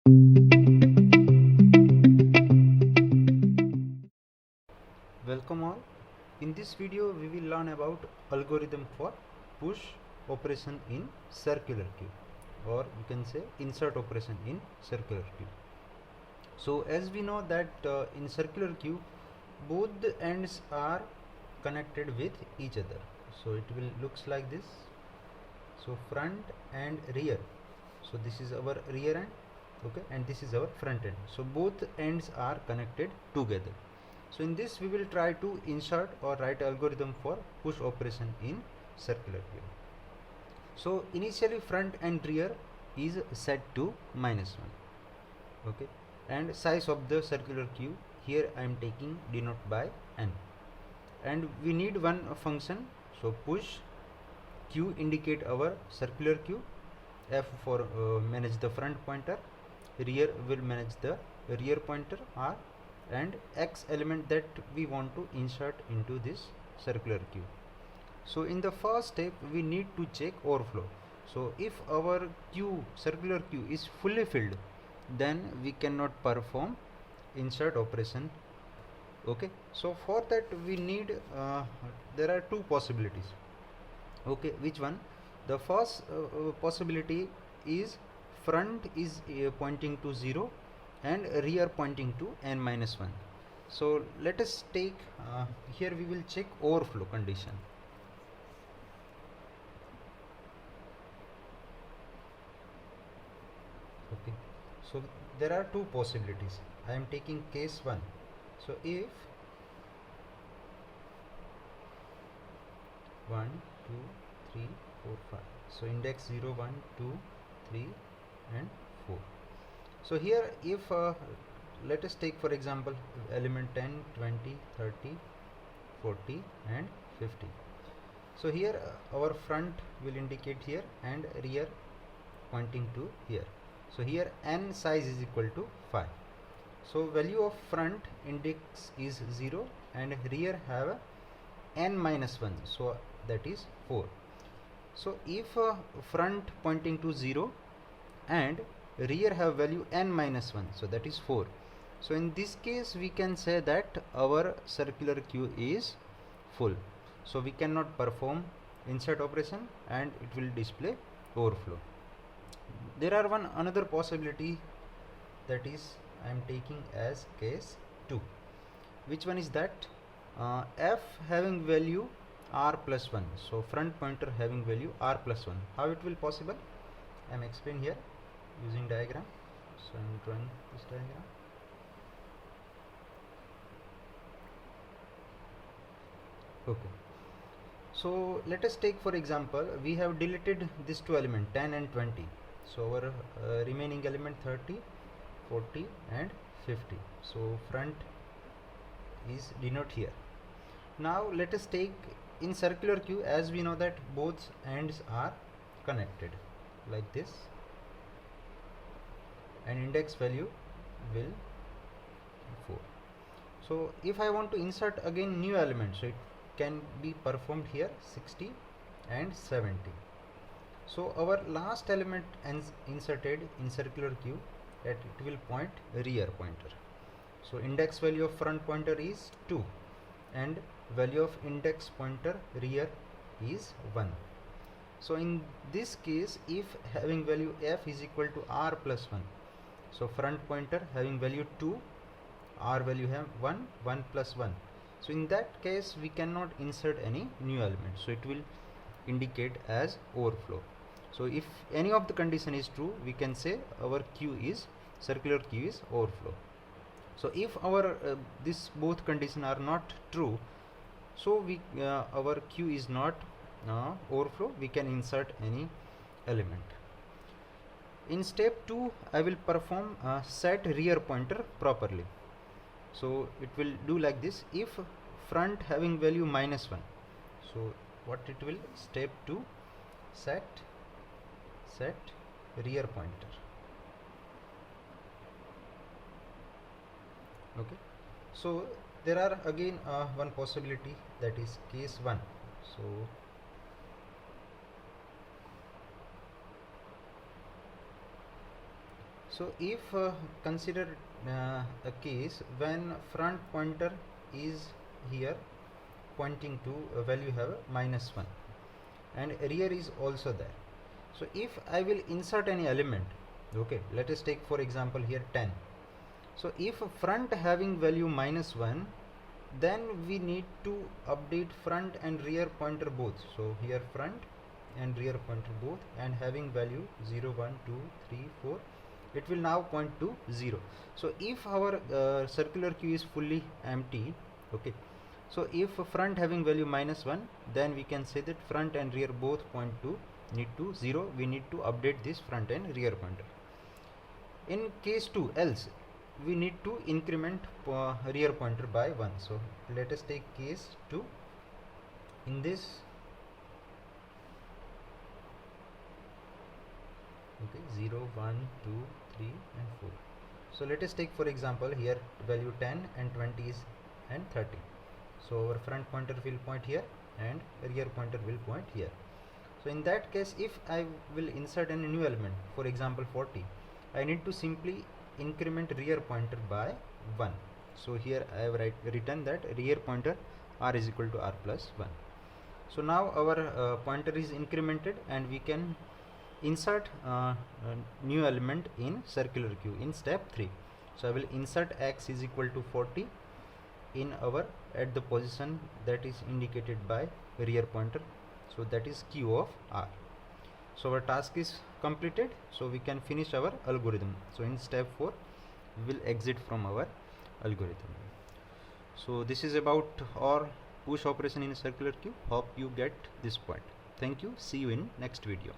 Welcome all. In this video we will learn about algorithm for push operation in circular queue, or you can say insert operation in circular queue. So as we know that in circular queue both the ends are connected with each other. So it will looks like this. So front and rear. So this is our rear end, okay, and this is our front end. So both ends are connected together. So in this we will try to insert or write algorithm for push operation in circular queue. So initially front and rear is set to -1, okay, and size of the circular queue here I am taking denote by n, and we need one function. So push q indicate our circular queue, f for manage the front pointer, rear will manage the rear pointer r, and x element that we want to insert into this circular queue. So in the first step we need to check overflow. So if our queue circular queue is fully filled, then we cannot perform insert operation, okay. So for that we need there are two possibilities, okay. Which one? The first possibility is front is pointing to 0 and rear pointing to n-1. So let us take here we will check overflow condition. Okay, so there are two possibilities. I am taking case 1. So if 1 2 3 4 5, so index 0 1 2 3 and 4. So here if let us take for example element 10 20 30 40 and 50. So here our front will indicate here and rear pointing to here. So here n size is equal to 5. So value of front index is 0 and rear have n-1, so that is 4. So if front pointing to 0 and rear have value n-1, so that is 4. So in this case we can say that our circular queue is full. So we cannot perform insert operation and it will display overflow. There are another possibility, that is I am taking as case 2. Which one is that? F having value r plus 1. So front pointer having value r plus 1. How it will possible? I am explaining here using diagram. So I am drawing this diagram. Okay. So let us take for example we have deleted these two elements 10 and 20. So our remaining element 30, 40 and 50. So front is denote here. Now let us take in circular queue, as we know that both ends are connected like this, and index value will 4. So if I want to insert again new element, so it can be performed here 60 and 70. So our last element inserted in circular queue, that it will point rear pointer. So index value of front pointer is 2 and value of index pointer rear is 1. So in this case if having value f is equal to r plus 1, so front pointer having value 2, r value have 1, 1 plus 1. So in that case we cannot insert any new element, so it will indicate as overflow. So if any of the condition is true, we can say our queue is circular queue is overflow. So if our this both condition are not true, so we our queue is not overflow, we can insert any element. In step 2 I will perform set rear pointer properly. So it will do like this. If front having value -1, so what it will, step 2 set rear pointer. Okay, so there are again one possibility, that is case 1. So if consider a case when front pointer is here pointing to a value have -1 and rear is also there. So if I will insert any element, okay, let us take for example here 10. So if front having value -1, then we need to update front and rear pointer both. So here front and rear pointer both, and having value 0, 1, 2, 3, 4, it will now point to 0. So if our circular queue is fully empty, okay, so if front having value -1, then we can say that front and rear both point to need to 0. We need to update this front and rear pointer. In case 2, else we need to increment rear pointer by 1. So let us take case 2. In this, okay, 0, 1, 2, 3 and 4. So let us take for example here value 10 and 20 is and 30. So our front pointer will point here and rear pointer will point here. So in that case, if I will insert a new element, for example 40, I need to simply increment rear pointer by 1. So here I have written that rear pointer r is equal to r plus 1. So now our pointer is incremented and we can insert a new element in circular queue in step 3. So I will insert x is equal to 40 in our at the position that is indicated by rear pointer. So that is q of r. So our task is completed. So we can finish our algorithm. So in step 4 we will exit from our algorithm. So this is about OR push operation in circular queue. Hope you get this point. Thank you. See you in next video.